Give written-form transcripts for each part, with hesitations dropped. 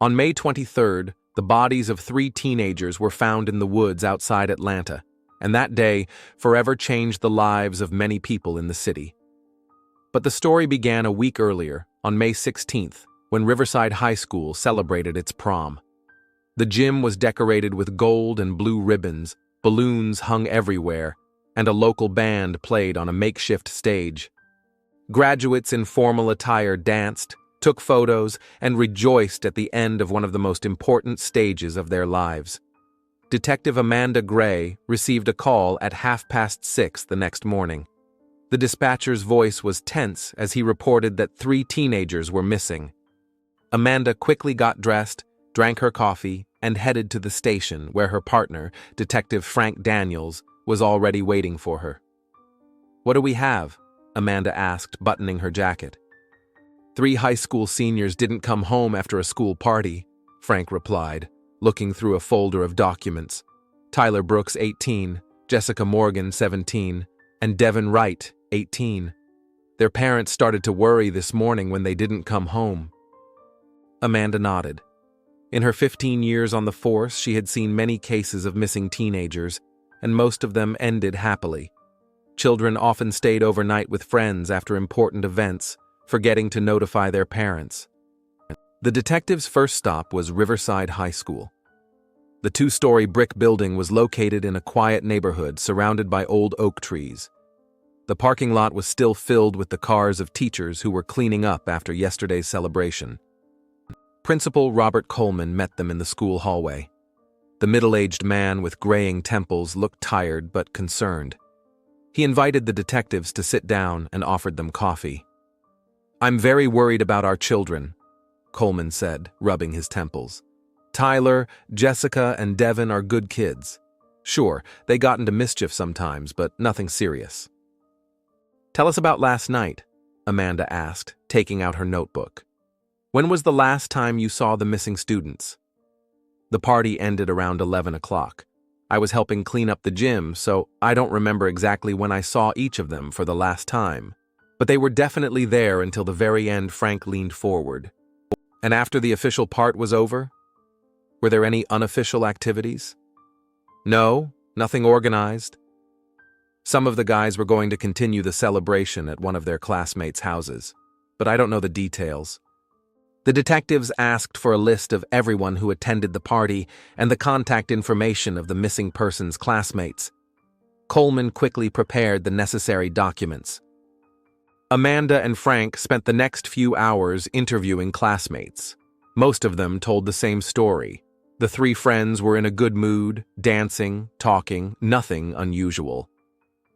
On May 23rd, the bodies of 3 teenagers were found in the woods outside Atlanta, and that day forever changed the lives of many people in the city. But the story began a week earlier, on May 16th, when Riverside High School celebrated its prom. The gym was decorated with gold and blue ribbons, balloons hung everywhere, and a local band played on a makeshift stage. Graduates in formal attire danced, took photos, and rejoiced at the end of one of the most important stages of their lives. Detective Amanda Gray received a call at 6:30 the next morning. The dispatcher's voice was tense as he reported that 3 teenagers were missing. Amanda quickly got dressed, drank her coffee, and headed to the station where her partner, Detective Frank Daniels, was already waiting for her. "What do we have?" Amanda asked, buttoning her jacket. 3 high school seniors didn't come home after a school party, Frank replied, looking through a folder of documents. Tyler Brooks, 18, Jessica Morgan, 17, and Devin Wright, 18. Their parents started to worry this morning when they didn't come home. Amanda nodded. In her 15 years on the force, she had seen many cases of missing teenagers, and most of them ended happily. Children often stayed overnight with friends after important events, forgetting to notify their parents. The detective's first stop was Riverside High School. The 2-story brick building was located in a quiet neighborhood surrounded by old oak trees. The parking lot was still filled with the cars of teachers who were cleaning up after yesterday's celebration. Principal Robert Coleman met them in the school hallway. The middle-aged man with graying temples looked tired but concerned. He invited the detectives to sit down and offered them coffee. "I'm very worried about our children," Coleman said, rubbing his temples. "Tyler, Jessica, and Devin are good kids. Sure, they got into mischief sometimes, but nothing serious." "Tell us about last night," Amanda asked, taking out her notebook. "When was the last time you saw the missing students?" "The party ended around 11 o'clock. I was helping clean up the gym, so I don't remember exactly when I saw each of them for the last time. But they were definitely there until the very end." Frank leaned forward. "And after the official part was over? Were there any unofficial activities?" "No, nothing organized. Some of the guys were going to continue the celebration at one of their classmates' houses, but I don't know the details." The detectives asked for a list of everyone who attended the party and the contact information of the missing person's classmates. Coleman quickly prepared the necessary documents. Amanda and Frank spent the next few hours interviewing classmates. Most of them told the same story. The 3 friends were in a good mood, dancing, talking, nothing unusual.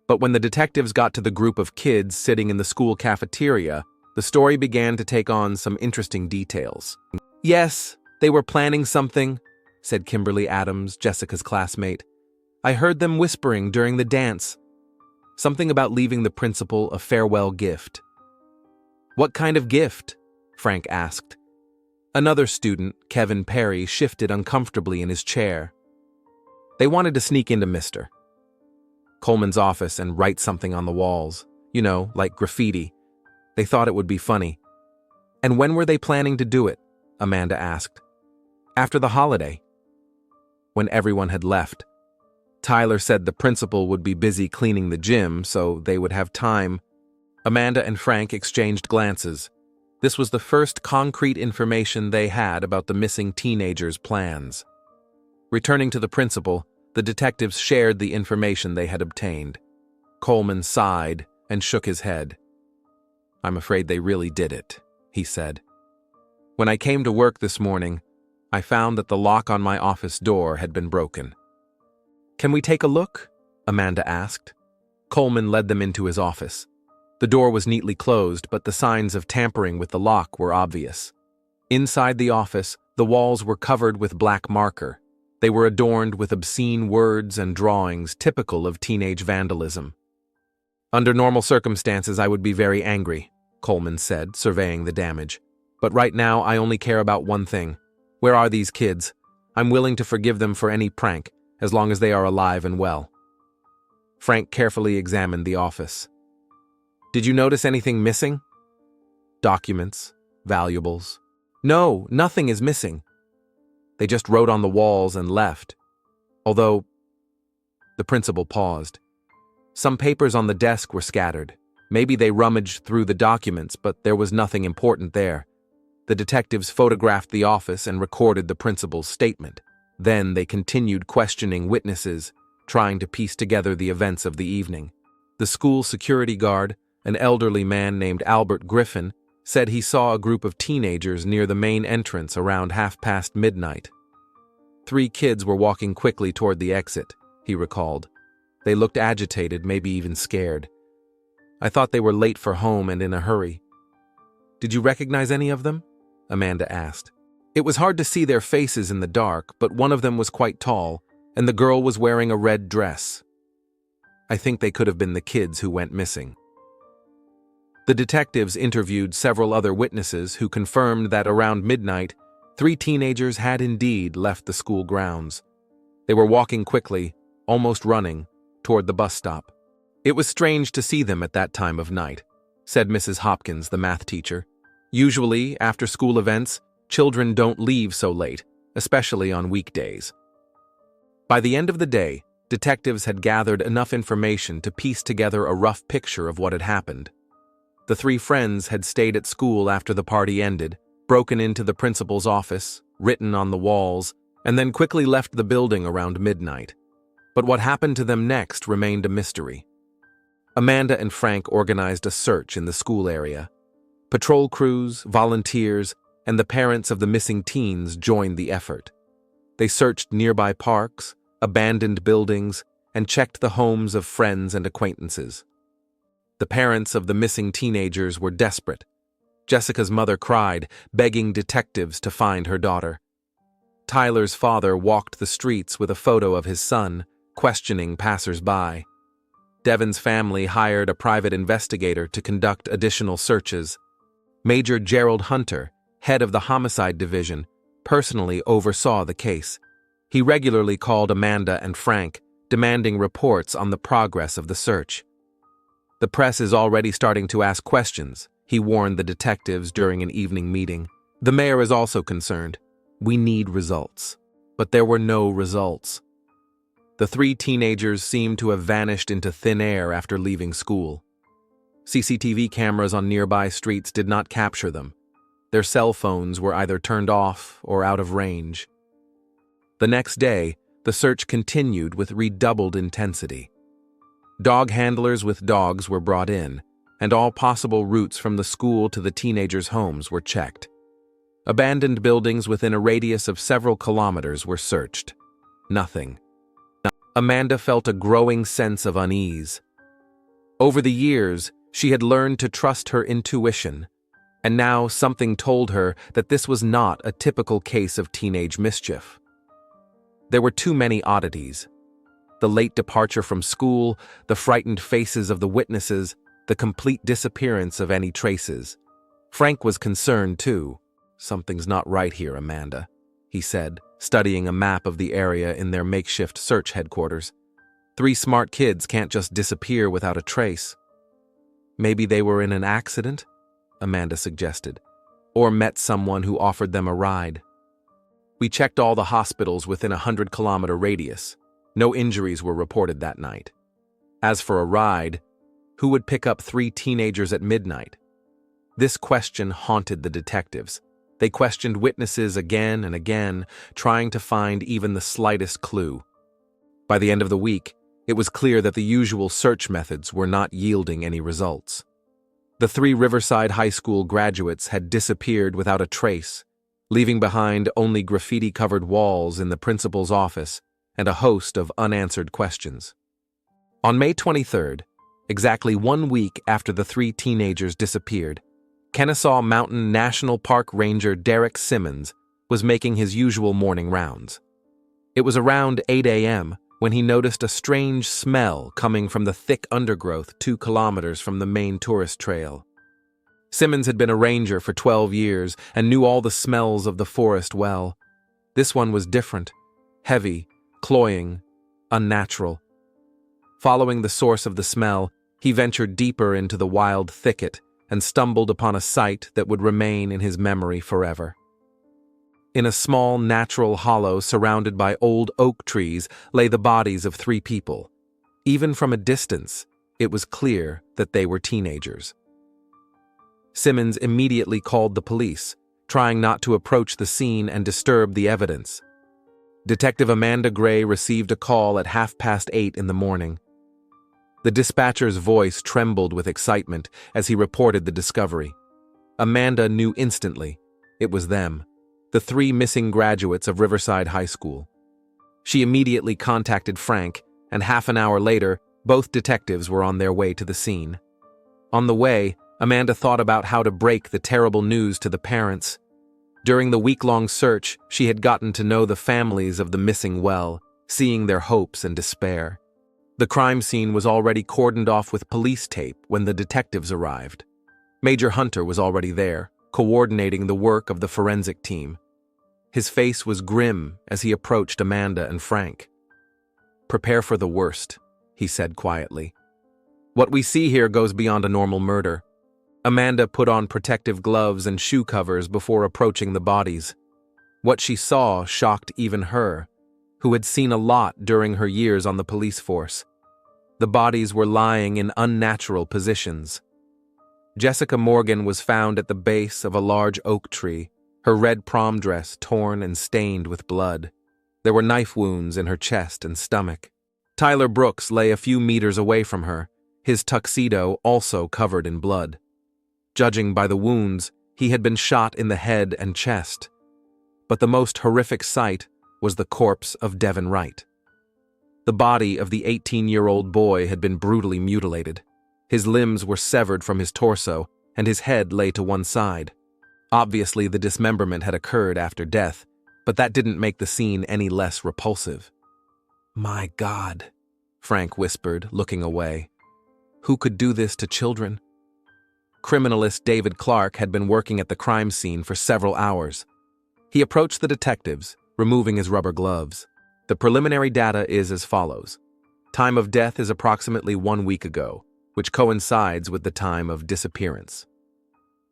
But when the detectives got to the group of kids sitting in the school cafeteria, the story began to take on some interesting details. "Yes, they were planning something," said Kimberly Adams, Jessica's classmate. "I heard them whispering during the dance. Something about leaving the principal a farewell gift." "What kind of gift?" Frank asked. Another student, Kevin Perry, shifted uncomfortably in his chair. "They wanted to sneak into Mr. Coleman's office and write something on the walls. You know, like graffiti. They thought it would be funny." "And when were they planning to do it?" Amanda asked. "After the holiday." When everyone had left. Tyler said the principal would be busy cleaning the gym, so they would have time. Amanda and Frank exchanged glances. This was the first concrete information they had about the missing teenagers' plans. Returning to the principal, the detectives shared the information they had obtained. Coleman sighed and shook his head. "I'm afraid they really did it," he said. "When I came to work this morning, I found that the lock on my office door had been broken." "Can we take a look?" Amanda asked. Coleman led them into his office. The door was neatly closed, but the signs of tampering with the lock were obvious. Inside the office, the walls were covered with black marker. They were adorned with obscene words and drawings typical of teenage vandalism. "Under normal circumstances, I would be very angry," Coleman said, surveying the damage. "But right now, I only care about one thing. Where are these kids? I'm willing to forgive them for any prank, as long as they are alive and well." Frank carefully examined the office. "Did you notice anything missing?" "Documents, valuables." "No, nothing is missing. They just wrote on the walls and left. Although, the principal paused. Some papers on the desk were scattered. Maybe they rummaged through the documents, but there was nothing important there. The detectives photographed the office and recorded the principal's statement. Then they continued questioning witnesses, trying to piece together the events of the evening. The school security guard, an elderly man named Albert Griffin, said he saw a group of teenagers near the main entrance around midnight. 3 kids were walking quickly toward the exit, he recalled. They looked agitated, maybe even scared. I thought they were late for home and in a hurry. Did you recognize any of them? Amanda asked. It was hard to see their faces in the dark, but one of them was quite tall, and the girl was wearing a red dress. I think they could have been the kids who went missing. The detectives interviewed several other witnesses who confirmed that around midnight, 3 teenagers had indeed left the school grounds. They were walking quickly, almost running, toward the bus stop. It was strange to see them at that time of night, said Mrs. Hopkins, the math teacher. Usually, after school events, children don't leave so late, especially on weekdays. By the end of the day, detectives had gathered enough information to piece together a rough picture of what had happened. The 3 friends had stayed at school after the party ended, broken into the principal's office, written on the walls, and then quickly left the building around midnight. But what happened to them next remained a mystery. Amanda and Frank organized a search in the school area. Patrol crews, volunteers, and the parents of the missing teens joined the effort. They searched nearby parks, abandoned buildings, and checked the homes of friends and acquaintances. The parents of the missing teenagers were desperate. Jessica's mother cried, begging detectives to find her daughter. Tyler's father walked the streets with a photo of his son, questioning passers-by. Devin's family hired a private investigator to conduct additional searches. Major Gerald Hunter, head of the homicide division, personally oversaw the case. He regularly called Amanda and Frank, demanding reports on the progress of the search. The press is already starting to ask questions, he warned the detectives during an evening meeting. The mayor is also concerned. We need results. But there were no results. The 3 teenagers seemed to have vanished into thin air after leaving school. CCTV cameras on nearby streets did not capture them. Their cell phones were either turned off or out of range. The next day, the search continued with redoubled intensity. Dog handlers with dogs were brought in, and all possible routes from the school to the teenagers' homes were checked. Abandoned buildings within a radius of several kilometers were searched. Nothing. Amanda felt a growing sense of unease. Over the years, she had learned to trust her intuition, and now something told her that this was not a typical case of teenage mischief. There were too many oddities. The late departure from school, the frightened faces of the witnesses, the complete disappearance of any traces. Frank was concerned, too. Something's not right here, Amanda, he said, studying a map of the area in their makeshift search headquarters. 3 smart kids can't just disappear without a trace. Maybe they were in an accident, Amanda suggested, or met someone who offered them a ride. We checked all the hospitals within a 100-kilometer radius. No injuries were reported that night. As for a ride, who would pick up 3 teenagers at midnight? This question haunted the detectives. They questioned witnesses again and again, trying to find even the slightest clue. By the end of the week, it was clear that the usual search methods were not yielding any results. The 3 Riverside High School graduates had disappeared without a trace, leaving behind only graffiti-covered walls in the principal's office and a host of unanswered questions. On May 23rd, exactly 1 week after the 3 teenagers disappeared, Kennesaw Mountain National Park Ranger Derek Simmons was making his usual morning rounds. It was around 8 a.m. when he noticed a strange smell coming from the thick undergrowth 2 kilometers from the main tourist trail. Simmons had been a ranger for 12 years and knew all the smells of the forest well. This one was different, heavy, cloying, unnatural. Following the source of the smell, he ventured deeper into the wild thicket and stumbled upon a sight that would remain in his memory forever. In a small, natural hollow surrounded by old oak trees lay the bodies of 3 people. Even from a distance, it was clear that they were teenagers. Simmons immediately called the police, trying not to approach the scene and disturb the evidence. Detective Amanda Gray received a call at 8:30 in the morning. The dispatcher's voice trembled with excitement as he reported the discovery. Amanda knew instantly. It was them, the 3 missing graduates of Riverside High School. She immediately contacted Frank, and half an hour later, both detectives were on their way to the scene. On the way, Amanda thought about how to break the terrible news to the parents. During the week-long search, she had gotten to know the families of the missing well, seeing their hopes and despair. The crime scene was already cordoned off with police tape when the detectives arrived. Major Hunter was already there, coordinating the work of the forensic team. His face was grim as he approached Amanda and Frank. "Prepare for the worst," he said quietly. "What we see here goes beyond a normal murder." Amanda put on protective gloves and shoe covers before approaching the bodies. What she saw shocked even her, who had seen a lot during her years on the police force. The bodies were lying in unnatural positions. Jessica Morgan was found at the base of a large oak tree, her red prom dress torn and stained with blood. There were knife wounds in her chest and stomach. Tyler Brooks lay a few meters away from her, his tuxedo also covered in blood. Judging by the wounds, he had been shot in the head and chest. But the most horrific sight was the corpse of Devin Wright. The body of the 18-year-old boy had been brutally mutilated. His limbs were severed from his torso, and his head lay to one side. Obviously, the dismemberment had occurred after death, but that didn't make the scene any less repulsive. "My God," Frank whispered, looking away. "Who could do this to children?" Criminalist David Clark had been working at the crime scene for several hours. He approached the detectives, removing his rubber gloves. The preliminary data is as follows. Time of death is approximately 1 week ago, which coincides with the time of disappearance.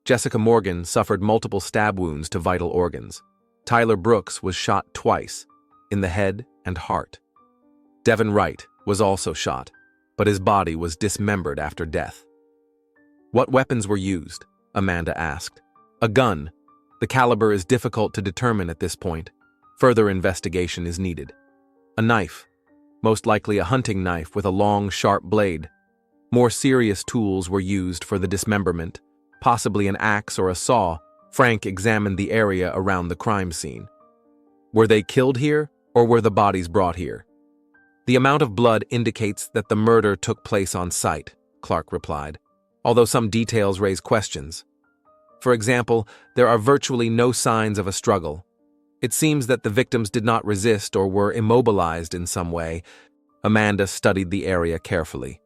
Jessica Morgan suffered multiple stab wounds to vital organs. Tyler Brooks was shot twice, in the head and heart. Devin Wright was also shot, but his body was dismembered after death. "What weapons were used?" Amanda asked. "A gun. The caliber is difficult to determine at this point. Further investigation is needed. A knife. Most likely a hunting knife with a long, sharp blade. More serious tools were used for the dismemberment, possibly an axe or a saw." Frank examined the area around the crime scene. "Were they killed here, or were the bodies brought here?" "The amount of blood indicates that the murder took place on site," Clark replied, although some details raise questions. For example, there are virtually no signs of a struggle. It seems that the victims did not resist or were immobilized in some way. Amanda studied the area carefully.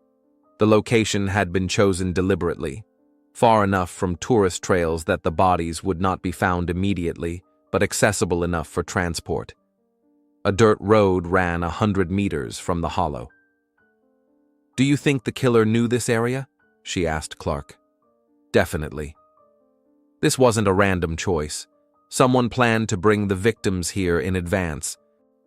The location had been chosen deliberately, far enough from tourist trails that the bodies would not be found immediately, but accessible enough for transport. A dirt road ran 100 meters from the hollow. "Do you think the killer knew this area?" she asked Clark. "Definitely. This wasn't a random choice. Someone planned to bring the victims here in advance.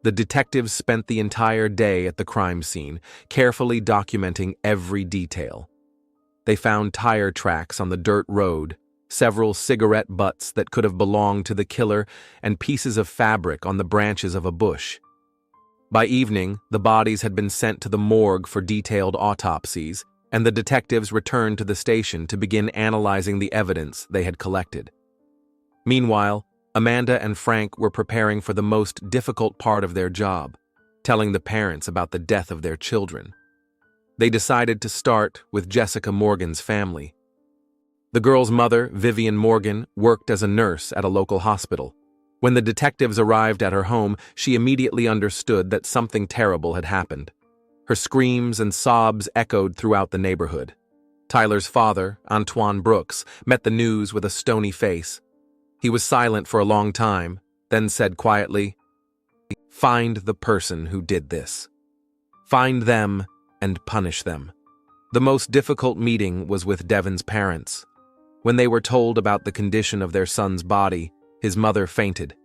The detectives spent the entire day at the crime scene, carefully documenting every detail. They found tire tracks on the dirt road, several cigarette butts that could have belonged to the killer, and pieces of fabric on the branches of a bush. By evening, the bodies had been sent to the morgue for detailed autopsies, and the detectives returned to the station to begin analyzing the evidence they had collected. Meanwhile, Amanda and Frank were preparing for the most difficult part of their job, telling the parents about the death of their children. They decided to start with Jessica Morgan's family. The girl's mother, Vivian Morgan, worked as a nurse at a local hospital. When the detectives arrived at her home, she immediately understood that something terrible had happened. Her screams and sobs echoed throughout the neighborhood. Tyler's father, Antoine Brooks, met the news with a stony face. He was silent for a long time, then said quietly, "Find the person who did this. Find them and punish them." The most difficult meeting was with Devin's parents. When they were told about the condition of their son's body, his mother fainted.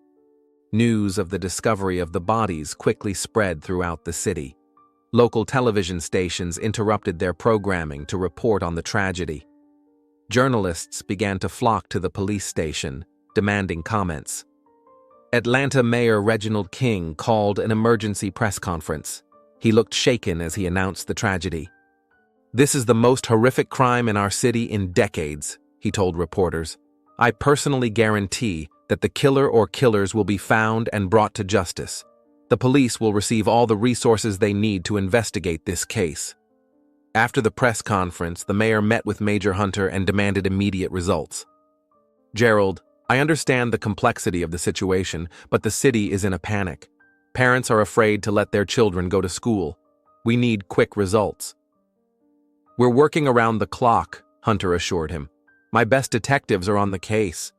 News of the discovery of the bodies quickly spread throughout the city. Local television stations interrupted their programming to report on the tragedy. Journalists began to flock to the police station, demanding comments. Atlanta Mayor Reginald King called an emergency press conference. He looked shaken as he announced the tragedy. "This is the most horrific crime in our city in decades," he told reporters. "I personally guarantee that the killer or killers will be found and brought to justice. The police will receive all the resources they need to investigate this case." After the press conference, the mayor met with Major Hunter and demanded immediate results. "Gerald, I understand the complexity of the situation, but the city is in a panic. Parents are afraid to let their children go to school. We need quick results." "We're working around the clock," Hunter assured him. "My best detectives are on the case."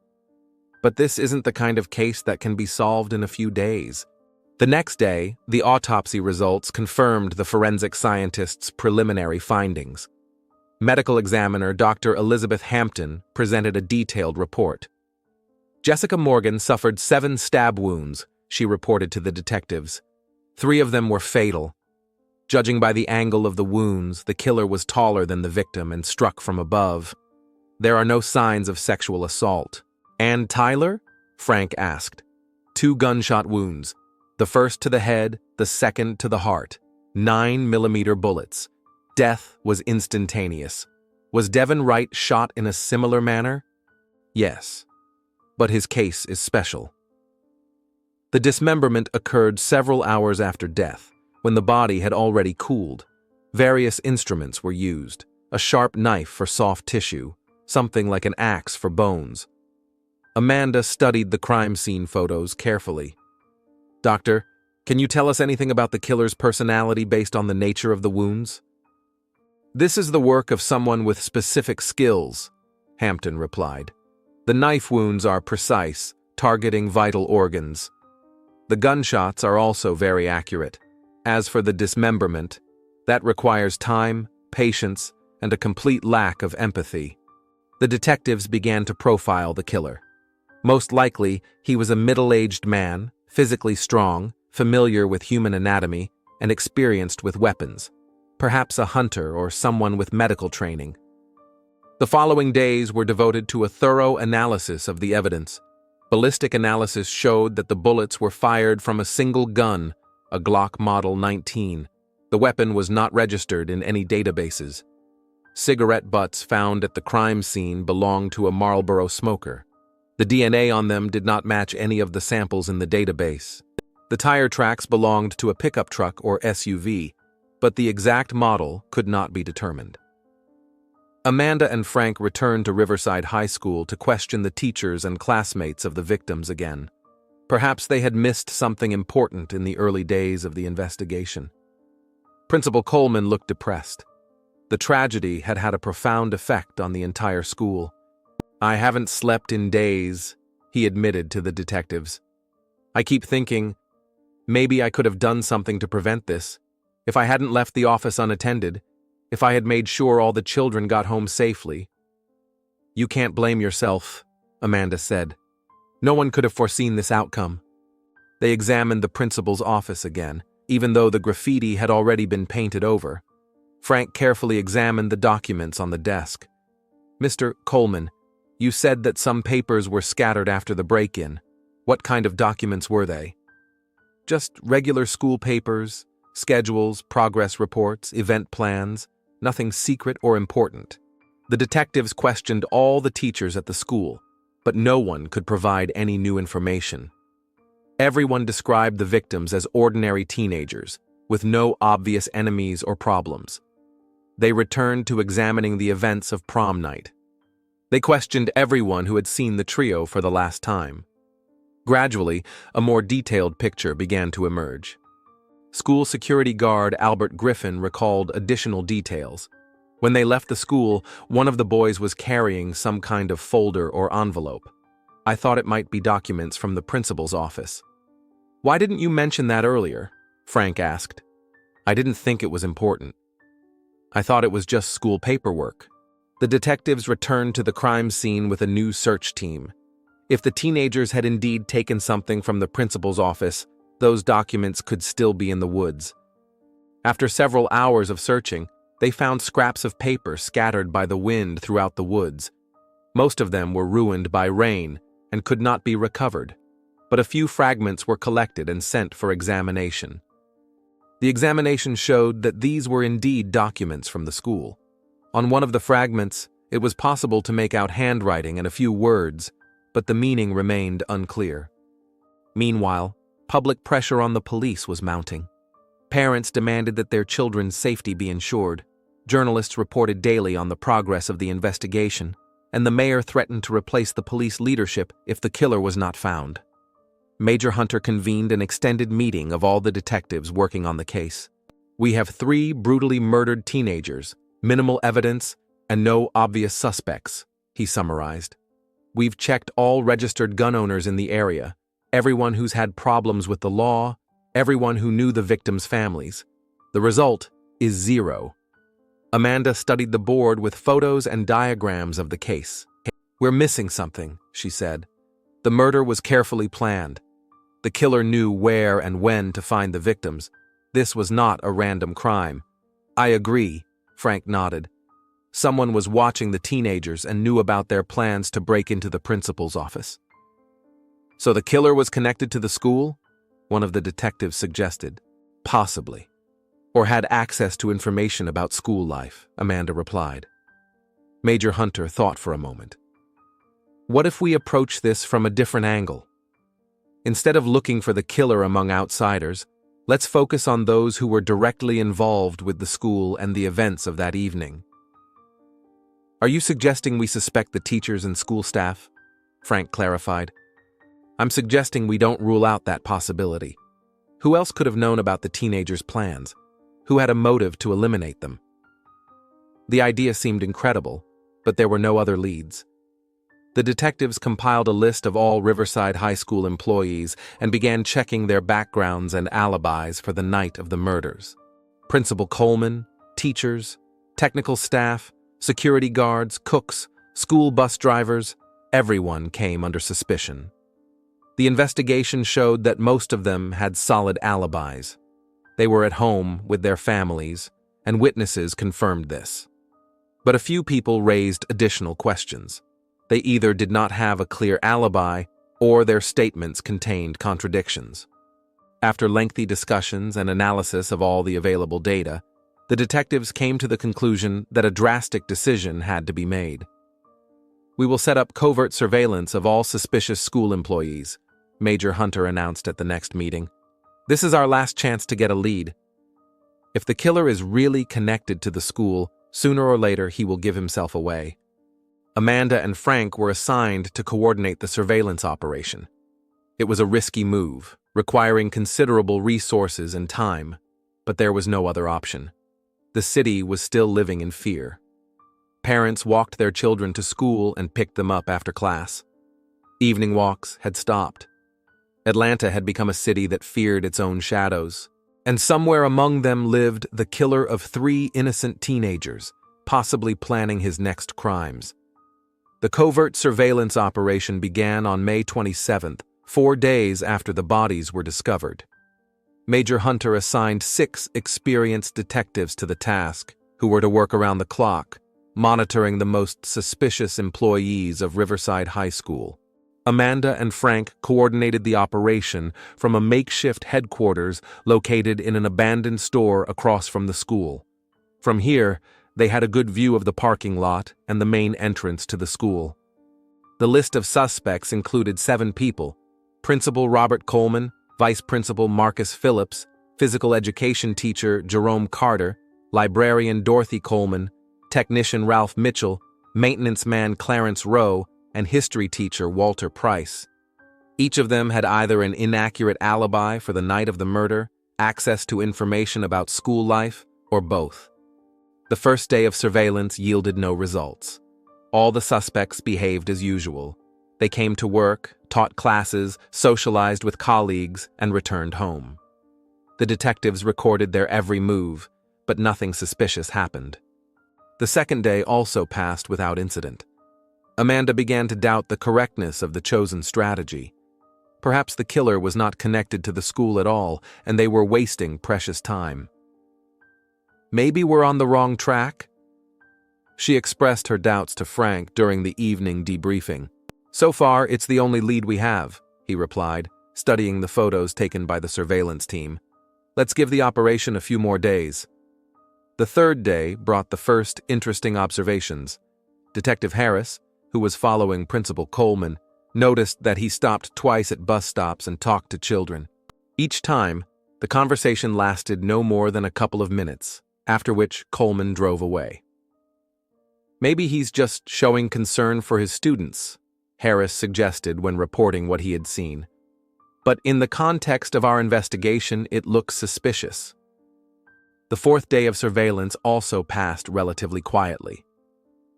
But this isn't the kind of case that can be solved in a few days. The next day, the autopsy results confirmed the forensic scientist's preliminary findings. Medical examiner Dr. Elizabeth Hampton presented a detailed report. "Jessica Morgan suffered 7 stab wounds," she reported to the detectives. 3 of them were fatal. Judging by the angle of the wounds, the killer was taller than the victim and struck from above. "There are no signs of sexual assault." "And Tyler?" Frank asked. 2 gunshot wounds. The first to the head, the second to the heart. 9mm bullets. Death was instantaneous. Was Devin Wright shot in a similar manner? Yes. But his case is special. The dismemberment occurred several hours after death, when the body had already cooled. Various instruments were used. A sharp knife for soft tissue, something like an axe for bones. Amanda studied the crime scene photos carefully. "Doctor, can you tell us anything about the killer's personality based on the nature of the wounds?" "This is the work of someone with specific skills," Hampton replied. "The knife wounds are precise, targeting vital organs. The gunshots are also very accurate. As for the dismemberment, that requires time, patience, and a complete lack of empathy." The detectives began to profile the killer. Most likely, he was a middle-aged man, physically strong, familiar with human anatomy, and experienced with weapons. Perhaps a hunter or someone with medical training. The following days were devoted to a thorough analysis of the evidence. Ballistic analysis showed that the bullets were fired from a single gun, a Glock Model 19. The weapon was not registered in any databases. Cigarette butts found at the crime scene belonged to a Marlboro smoker. The DNA on them did not match any of the samples in the database. The tire tracks belonged to a pickup truck or SUV, but the exact model could not be determined. Amanda and Frank returned to Riverside High School to question the teachers and classmates of the victims again. Perhaps they had missed something important in the early days of the investigation. Principal Coleman looked depressed. The tragedy had had a profound effect on the entire school. "I haven't slept in days," he admitted to the detectives. "I keep thinking, maybe I could have done something to prevent this. If I hadn't left the office unattended, if I had made sure all the children got home safely." "You can't blame yourself," Amanda said. "No one could have foreseen this outcome." They examined the principal's office again, even though the graffiti had already been painted over. Frank carefully examined the documents on the desk. "Mr. Coleman, you said that some papers were scattered after the break-in. What kind of documents were they?" "Just regular school papers, schedules, progress reports, event plans, nothing secret or important." The detectives questioned all the teachers at the school, but no one could provide any new information. Everyone described the victims as ordinary teenagers, with no obvious enemies or problems. They returned to examining the events of prom night. They questioned everyone who had seen the trio for the last time. Gradually, a more detailed picture began to emerge. School security guard Albert Griffin recalled additional details. When they left the school, one of the boys was carrying some kind of folder or envelope. "I thought it might be documents from the principal's office." "Why didn't you mention that earlier?" Frank asked. "I didn't think it was important. I thought it was just school paperwork." The detectives returned to the crime scene with a new search team. If the teenagers had indeed taken something from the principal's office, those documents could still be in the woods. After several hours of searching, they found scraps of paper scattered by the wind throughout the woods. Most of them were ruined by rain and could not be recovered, but a few fragments were collected and sent for examination. The examination showed that these were indeed documents from the school. On one of the fragments, it was possible to make out handwriting and a few words, but the meaning remained unclear. Meanwhile, public pressure on the police was mounting. Parents demanded that their children's safety be ensured. Journalists reported daily on the progress of the investigation, and the mayor threatened to replace the police leadership if the killer was not found. Major Hunter convened an extended meeting of all the detectives working on the case. "We have 3 brutally murdered teenagers, minimal evidence, and no obvious suspects," he summarized. "We've checked all registered gun owners in the area, everyone who's had problems with the law, everyone who knew the victims' families. The result is 0. Amanda studied the board with photos and diagrams of the case. "We're missing something," she said. "The murder was carefully planned. The killer knew where and when to find the victims. This was not a random crime." "I agree," Frank nodded. "Someone was watching the teenagers and knew about their plans to break into the principal's office." "So the killer was connected to the school?" one of the detectives suggested. "Possibly. Or had access to information about school life," Amanda replied. Major Hunter thought for a moment. "What if we approach this from a different angle? Instead of looking for the killer among outsiders, let's focus on those who were directly involved with the school and the events of that evening." "Are you suggesting we suspect the teachers and school staff?" Frank clarified. "I'm suggesting we don't rule out that possibility. Who else could have known about the teenagers' plans? Who had a motive to eliminate them?" The idea seemed incredible, but there were no other leads. The detectives compiled a list of all Riverside High School employees and began checking their backgrounds and alibis for the night of the murders. Principal Coleman, teachers, technical staff, security guards, cooks, school bus drivers, everyone came under suspicion. The investigation showed that most of them had solid alibis. They were at home with their families, and witnesses confirmed this. But a few people raised additional questions. They either did not have a clear alibi, or their statements contained contradictions. After lengthy discussions and analysis of all the available data, the detectives came to the conclusion that a drastic decision had to be made. "We will set up covert surveillance of all suspicious school employees," Major Hunter announced at the next meeting. "This is our last chance to get a lead. If the killer is really connected to the school, sooner or later he will give himself away." Amanda and Frank were assigned to coordinate the surveillance operation. It was a risky move, requiring considerable resources and time, but there was no other option. The city was still living in fear. Parents walked their children to school and picked them up after class. Evening walks had stopped. Atlanta had become a city that feared its own shadows, and somewhere among them lived the killer of 3 innocent teenagers, possibly planning his next crimes. The covert surveillance operation began on May 27th, 4 days after the bodies were discovered. Major Hunter assigned 6 experienced detectives to the task, who were to work around the clock, monitoring the most suspicious employees of Riverside High School. Amanda and Frank coordinated the operation from a makeshift headquarters located in an abandoned store across from the school. From here, they had a good view of the parking lot and the main entrance to the school. The list of suspects included 7 people: Principal Robert Coleman, Vice Principal Marcus Phillips, Physical Education Teacher Jerome Carter, Librarian Dorothy Coleman, Technician Ralph Mitchell, Maintenance Man Clarence Rowe, and History Teacher Walter Price. Each of them had either an inaccurate alibi for the night of the murder, access to information about school life, or both. The first day of surveillance yielded no results. All the suspects behaved as usual. They came to work, taught classes, socialized with colleagues, and returned home. The detectives recorded their every move, but nothing suspicious happened. The second day also passed without incident. Amanda began to doubt the correctness of the chosen strategy. Perhaps the killer was not connected to the school at all, and they were wasting precious time. Maybe we're on the wrong track? She expressed her doubts to Frank during the evening debriefing. So far, it's the only lead we have, he replied, studying the photos taken by the surveillance team. Let's give the operation a few more days. The third day brought the first interesting observations. Detective Harris, who was following Principal Coleman, noticed that he stopped twice at bus stops and talked to children. Each time, the conversation lasted no more than a couple of minutes, after which Coleman drove away. Maybe he's just showing concern for his students, Harris suggested when reporting what he had seen. But in the context of our investigation, it looks suspicious. The fourth day of surveillance also passed relatively quietly.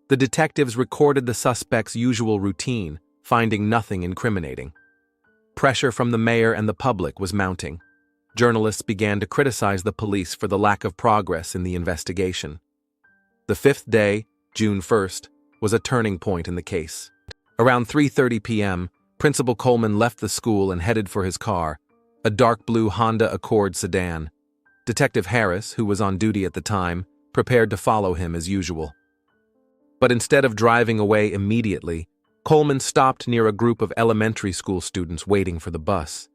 The detectives recorded the suspect's usual routine, finding nothing incriminating. Pressure from the mayor and the public was mounting. Journalists began to criticize the police for the lack of progress in the investigation. The fifth day, June 1st, was a turning point in the case. Around 3:30 p.m., Principal Coleman left the school and headed for his car, a dark blue Honda Accord sedan. Detective Harris, who was on duty at the time, prepared to follow him as usual. But instead of driving away immediately, Coleman stopped near a group of elementary school students waiting for the bus.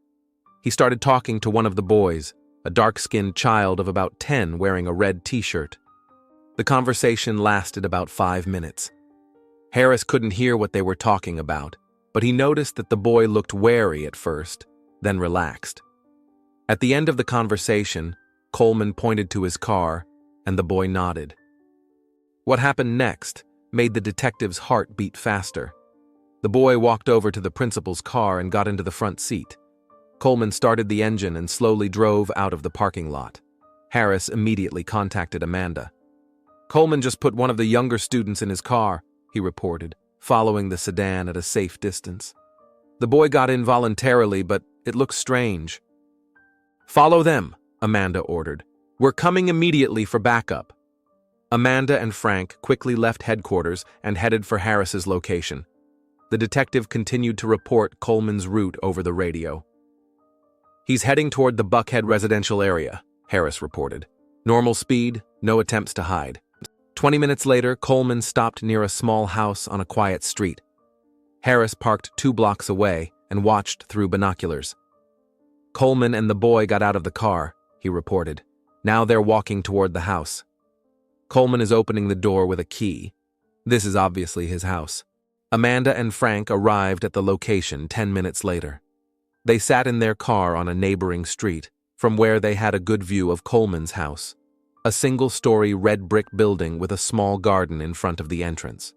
He started talking to one of the boys, a dark-skinned child of about 10 wearing a red t-shirt. The conversation lasted about 5 minutes. Harris couldn't hear what they were talking about, but he noticed that the boy looked wary at first, then relaxed. At the end of the conversation, Coleman pointed to his car, and the boy nodded. What happened next made the detective's heart beat faster. The boy walked over to the principal's car and got into the front seat. Coleman started the engine and slowly drove out of the parking lot. Harris immediately contacted Amanda. Coleman just put one of the younger students in his car, he reported, following the sedan at a safe distance. The boy got in voluntarily, but it looks strange. Follow them, Amanda ordered. We're coming immediately for backup. Amanda and Frank quickly left headquarters and headed for Harris's location. The detective continued to report Coleman's route over the radio. He's heading toward the Buckhead residential area, Harris reported. Normal speed, no attempts to hide. 20 minutes later, Coleman stopped near a small house on a quiet street. Harris parked 2 blocks away and watched through binoculars. Coleman and the boy got out of the car, he reported. Now they're walking toward the house. Coleman is opening the door with a key. This is obviously his house. Amanda and Frank arrived at the location 10 minutes later. They sat in their car on a neighboring street, from where they had a good view of Coleman's house, a single-story red brick building with a small garden in front of the entrance.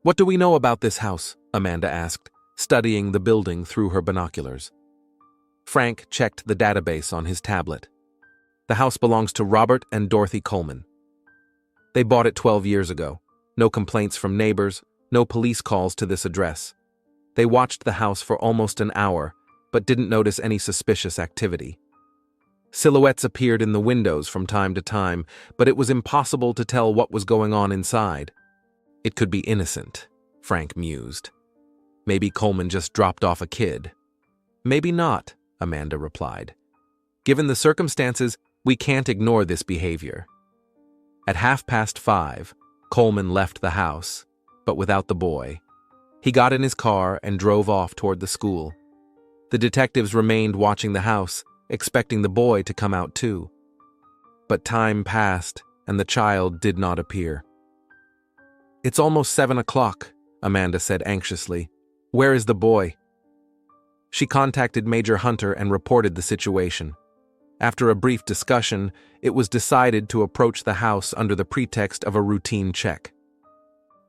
What do we know about this house? Amanda asked, studying the building through her binoculars. Frank checked the database on his tablet. The house belongs to Robert and Dorothy Coleman. They bought it 12 years ago. No complaints from neighbors, no police calls to this address. They watched the house for almost an hour, but didn't notice any suspicious activity. Silhouettes appeared in the windows from time to time, but it was impossible to tell what was going on inside. It could be innocent, Frank mused. Maybe Coleman just dropped off a kid. Maybe not, Amanda replied. Given the circumstances, we can't ignore this behavior. At 5:30, Coleman left the house, but without the boy. He got in his car and drove off toward the school. The detectives remained watching the house, expecting the boy to come out too. But time passed, and the child did not appear. It's almost 7 o'clock, Amanda said anxiously. Where is the boy? She contacted Major Hunter and reported the situation. After a brief discussion, it was decided to approach the house under the pretext of a routine check.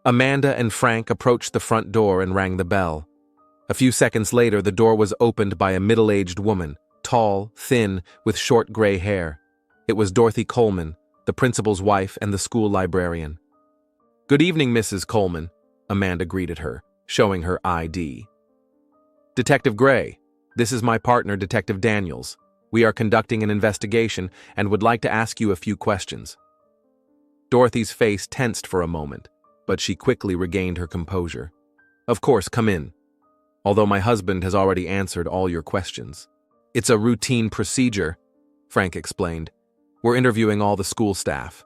Amanda and Frank approached the front door and rang the bell. A few seconds later, the door was opened by a middle-aged woman, tall, thin, with short gray hair. It was Dorothy Coleman, the principal's wife and the school librarian. Good evening, Mrs. Coleman, Amanda greeted her, showing her ID. Detective Gray, this is my partner, Detective Daniels. We are conducting an investigation and would like to ask you a few questions. Dorothy's face tensed for a moment. but she quickly regained her composure. "Of course, come in. Although my husband has already answered all your questions." "It's a routine procedure," Frank explained. "We're interviewing all the school staff."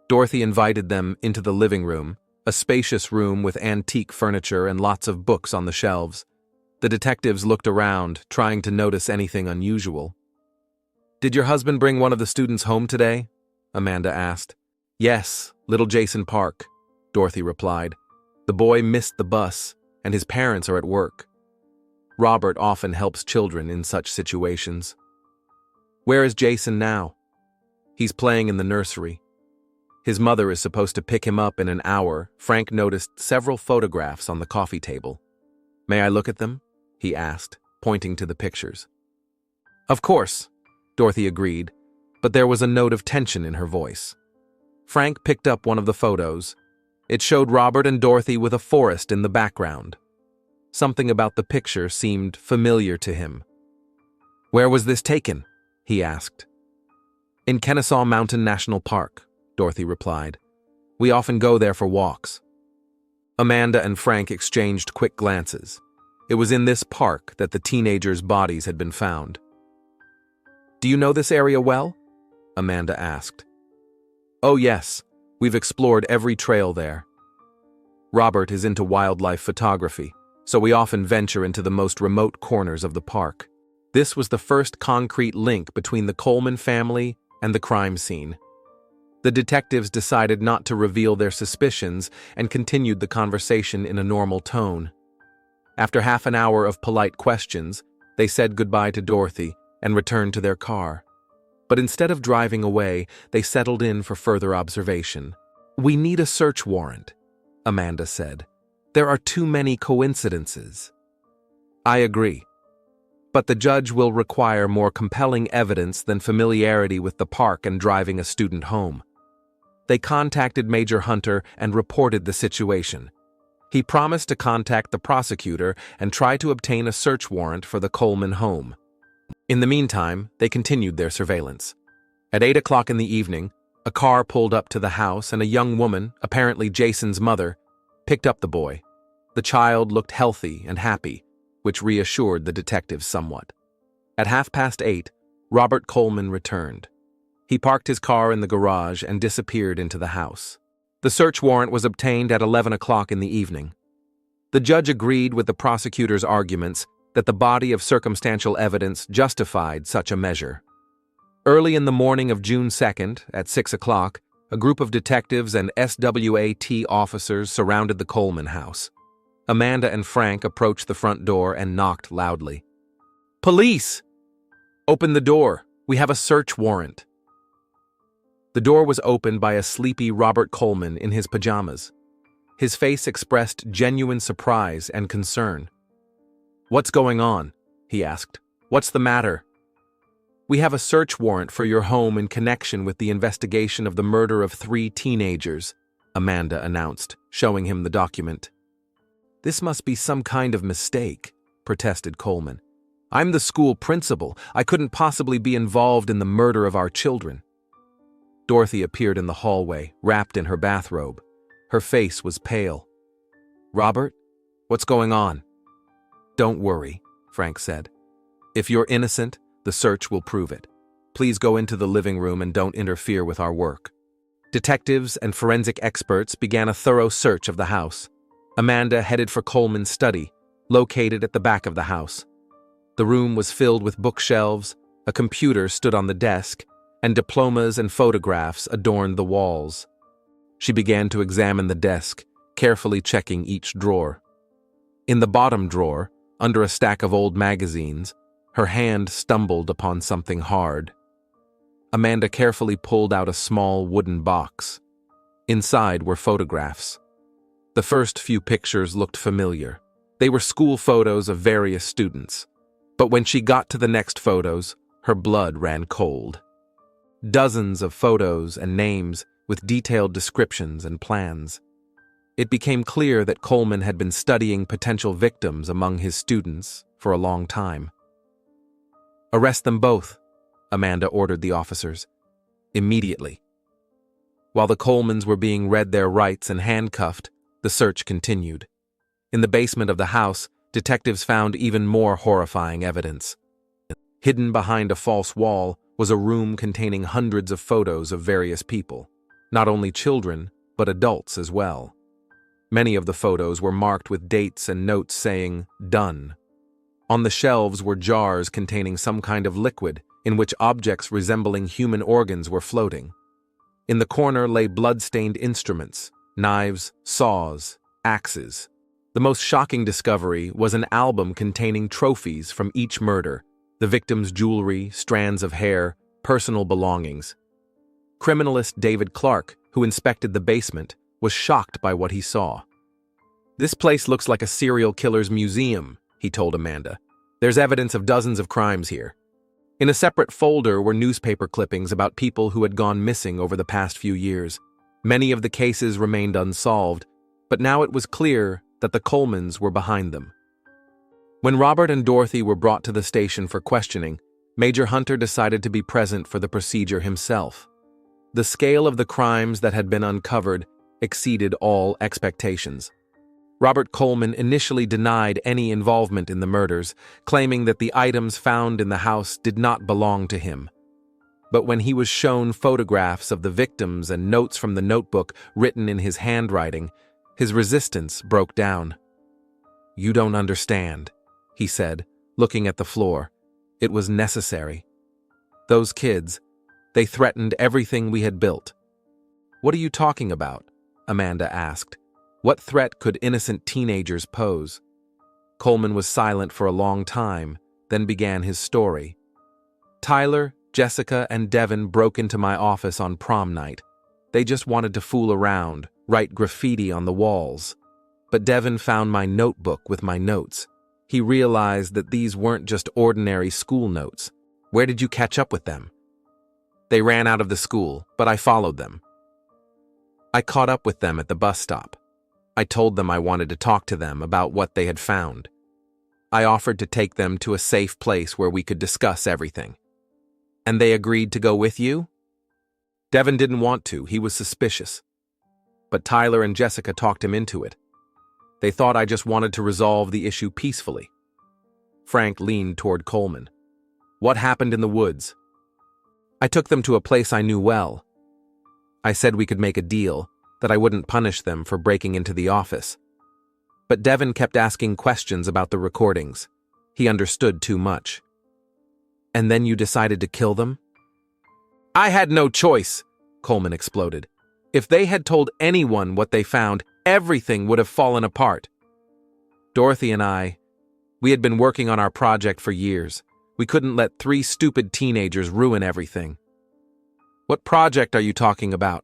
Dorothy invited them into the living room, a spacious room with antique furniture and lots of books on the shelves. The detectives looked around, trying to notice anything unusual. "Did your husband bring one of the students home today?" Amanda asked. "Yes, little Jason Park," Dorothy replied. "The boy missed the bus, and his parents are at work. Robert often helps children in such situations." "Where is Jason now?" "He's playing in the nursery. His mother is supposed to pick him up in an hour." Frank noticed several photographs on the coffee table. "May I look at them?" he asked, pointing to the pictures. "Of course," Dorothy agreed, but there was a note of tension in her voice. Frank picked up one of the photos. It showed Robert and Dorothy with a forest in the background. Something about the picture seemed familiar to him. "Where was this taken?" he asked. "In Kennesaw Mountain National Park," Dorothy replied. "We often go there for walks." Amanda and Frank exchanged quick glances. It was in this park that the teenagers' bodies had been found. "Do you know this area well?" Amanda asked. "Oh yes, we've explored every trail there. Robert is into wildlife photography, so we often venture into the most remote corners of the park." This was the first concrete link between the Coleman family and the crime scene. The detectives decided not to reveal their suspicions and continued the conversation in a normal tone. After half an hour of polite questions, they said goodbye to Dorothy and returned to their car. But instead of driving away, they settled in for further observation. "We need a search warrant," Amanda said. "There are too many coincidences." "I agree. But the judge will require more compelling evidence than familiarity with the park and driving a student home." They contacted Major Hunter and reported the situation. He promised to contact the prosecutor and try to obtain a search warrant for the Coleman home. In the meantime, they continued their surveillance. At 8 o'clock in the evening, a car pulled up to the house and a young woman, apparently Jason's mother, picked up the boy. The child looked healthy and happy, which reassured the detectives somewhat. At 8:30, Robert Coleman returned. He parked his car in the garage and disappeared into the house. The search warrant was obtained at 11 o'clock in the evening. The judge agreed with the prosecutor's arguments that the body of circumstantial evidence justified such a measure. Early in the morning of June 2nd, at 6 o'clock, a group of detectives and SWAT officers surrounded the Coleman house. Amanda and Frank approached the front door and knocked loudly. "Police! Open the door. We have a search warrant." The door was opened by a sleepy Robert Coleman in his pajamas. His face expressed genuine surprise and concern. "What's going on?" he asked. "What's the matter?" "We have a search warrant for your home in connection with the investigation of the murder of 3 teenagers, Amanda announced, showing him the document. "This must be some kind of mistake," protested Coleman. "I'm the school principal. I couldn't possibly be involved in the murder of our children." Dorothy appeared in the hallway, wrapped in her bathrobe. Her face was pale. "Robert, what's going on?" "Don't worry," Frank said. "If you're innocent, the search will prove it. Please go into the living room and don't interfere with our work." Detectives and forensic experts began a thorough search of the house. Amanda headed for Coleman's study, located at the back of the house. The room was filled with bookshelves, a computer stood on the desk, and diplomas and photographs adorned the walls. She began to examine the desk, carefully checking each drawer. In the bottom drawer, under a stack of old magazines, her hand stumbled upon something hard. Amanda carefully pulled out a small wooden box. Inside were photographs. The first few pictures looked familiar. They were school photos of various students. But when she got to the next photos, her blood ran cold. Dozens of photos and names with detailed descriptions and plans. It became clear that Coleman had been studying potential victims among his students for a long time. "Arrest them both," Amanda ordered the officers. "Immediately." While the Colemans were being read their rights and handcuffed, the search continued. In the basement of the house, detectives found even more horrifying evidence. Hidden behind a false wall was a room containing hundreds of photos of various people, not only children, but adults as well. Many of the photos were marked with dates and notes saying, "Done." On the shelves were jars containing some kind of liquid in which objects resembling human organs were floating. In the corner lay blood-stained instruments, knives, saws, axes. The most shocking discovery was an album containing trophies from each murder, the victim's jewelry, strands of hair, personal belongings. Criminalist David Clark, who inspected the basement, was shocked by what he saw. "This place looks like a serial killer's museum," he told Amanda. "There's evidence of dozens of crimes here." In a separate folder were newspaper clippings about people who had gone missing over the past few years. Many of the cases remained unsolved, but now it was clear that the Colemans were behind them. When Robert and Dorothy were brought to the station for questioning, Major Hunter decided to be present for the procedure himself. The scale of the crimes that had been uncovered exceeded all expectations. Robert Coleman initially denied any involvement in the murders, claiming that the items found in the house did not belong to him. But when he was shown photographs of the victims and notes from the notebook written in his handwriting, his resistance broke down. "You don't understand," he said, looking at the floor. "It was necessary. Those kids, they threatened everything we had built." "What are you talking about?" Amanda asked. "What threat could innocent teenagers pose?" Coleman was silent for a long time, then began his story. "Tyler, Jessica, and Devin broke into my office on prom night. They just wanted to fool around, write graffiti on the walls. But Devin found my notebook with my notes. He realized that these weren't just ordinary school notes. Where did you catch up with them?" "They ran out of the school, but I followed them. I caught up with them at the bus stop. I told them I wanted to talk to them about what they had found. I offered to take them to a safe place where we could discuss everything." "And they agreed to go with you?" "Devin didn't want to, he was suspicious. But Tyler and Jessica talked him into it. They thought I just wanted to resolve the issue peacefully." Frank leaned toward Coleman. "What happened in the woods?" "I took them to a place I knew well. I said we could make a deal, that I wouldn't punish them for breaking into the office. But Devin kept asking questions about the recordings. He understood too much." "And then you decided to kill them?" "I had no choice," Coleman exploded. "If they had told anyone what they found, everything would have fallen apart. Dorothy and we had been working on our project for years. We couldn't let 3 stupid teenagers ruin everything." "What project are you talking about?"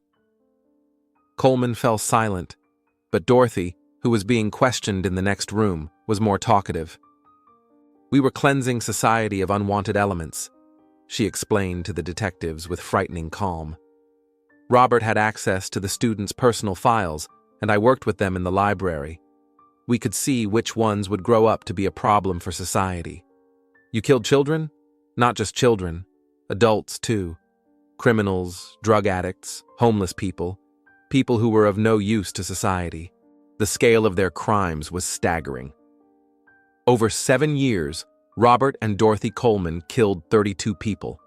Coleman fell silent, but Dorothy, who was being questioned in the next room, was more talkative. "We were cleansing society of unwanted elements," she explained to the detectives with frightening calm. "Robert had access to the students' personal files, and I worked with them in the library. We could see which ones would grow up to be a problem for society. You killed children? Not just children, adults too. Criminals, drug addicts, homeless people who were of no use to society. The scale of their crimes was staggering. Over 7 years, Robert and Dorothy Coleman killed 32 people.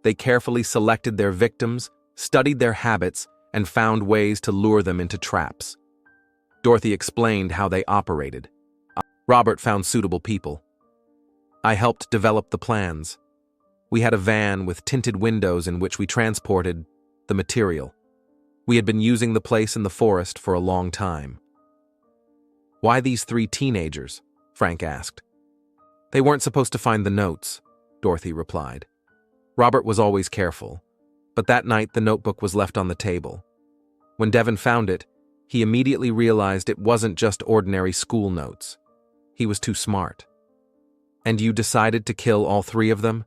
They carefully selected their victims, studied their habits, and found ways to lure them into traps. Dorothy explained how they operated. Robert found suitable people. I helped develop the plans. We had a van with tinted windows in which we transported the material. We had been using the place in the forest for a long time." "Why these 3 teenagers?" Frank asked. "They weren't supposed to find the notes," Dorothy replied. "Robert was always careful, but that night the notebook was left on the table. When Devin found it, he immediately realized it wasn't just ordinary school notes. He was too smart." "And you decided to kill all 3 of them?"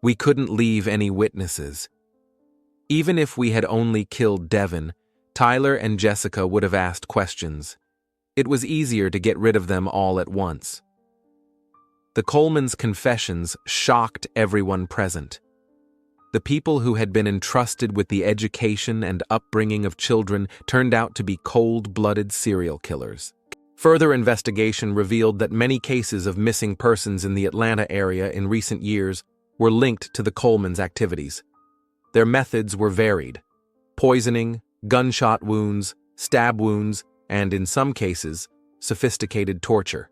"We couldn't leave any witnesses. Even if we had only killed Devin, Tyler and Jessica would have asked questions. It was easier to get rid of them all at once." The Colemans' confessions shocked everyone present. The people who had been entrusted with the education and upbringing of children turned out to be cold-blooded serial killers. Further investigation revealed that many cases of missing persons in the Atlanta area in recent years were linked to the Coleman's activities. Their methods were varied: poisoning, gunshot wounds, stab wounds, and, in some cases, sophisticated torture.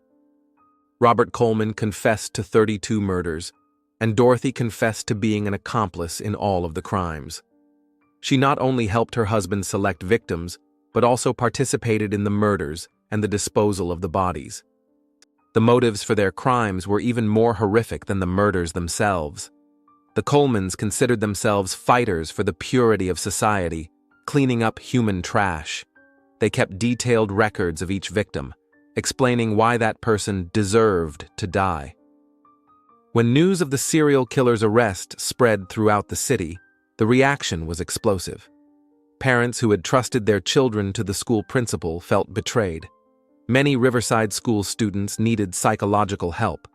Robert Coleman confessed to 32 murders, and Dorothy confessed to being an accomplice in all of the crimes. She not only helped her husband select victims, but also participated in the murders and the disposal of the bodies. The motives for their crimes were even more horrific than the murders themselves. The Colemans considered themselves fighters for the purity of society, cleaning up human trash. They kept detailed records of each victim, explaining why that person deserved to die. When news of the serial killer's arrest spread throughout the city, the reaction was explosive. Parents who had trusted their children to the school principal felt betrayed. Many Riverside School students needed psychological help.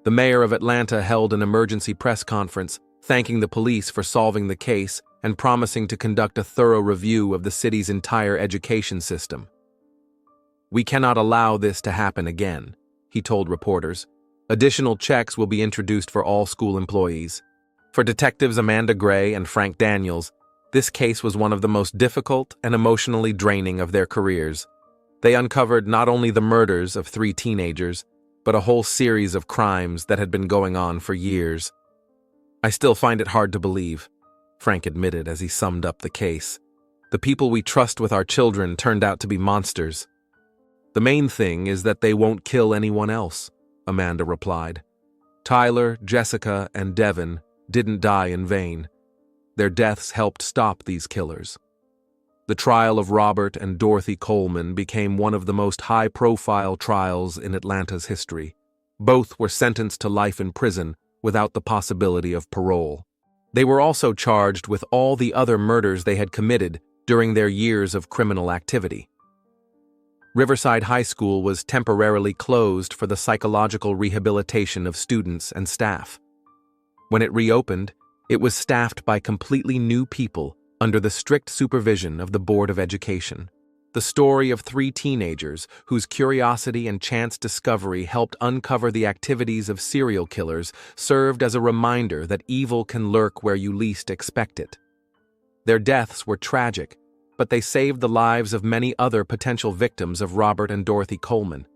The mayor of Atlanta held an emergency press conference, thanking the police for solving the case and promising to conduct a thorough review of the city's entire education system. "We cannot allow this to happen again," he told reporters. "Additional checks will be introduced for all school employees." For detectives Amanda Gray and Frank Daniels, this case was one of the most difficult and emotionally draining of their careers. They uncovered not only the murders of 3 teenagers, but a whole series of crimes that had been going on for years. "I still find it hard to believe," Frank admitted as he summed up the case. "The people we trust with our children turned out to be monsters." "The main thing is that they won't kill anyone else," Amanda replied. "Tyler, Jessica, and Devin didn't die in vain. Their deaths helped stop these killers." The trial of Robert and Dorothy Coleman became one of the most high-profile trials in Atlanta's history. Both were sentenced to life in prison without the possibility of parole. They were also charged with all the other murders they had committed during their years of criminal activity. Riverside High School was temporarily closed for the psychological rehabilitation of students and staff. When it reopened, it was staffed by completely new people under the strict supervision of the Board of Education. The story of 3 teenagers whose curiosity and chance discovery helped uncover the activities of serial killers served as a reminder that evil can lurk where you least expect it. Their deaths were tragic, but they saved the lives of many other potential victims of Robert and Dorothy Coleman.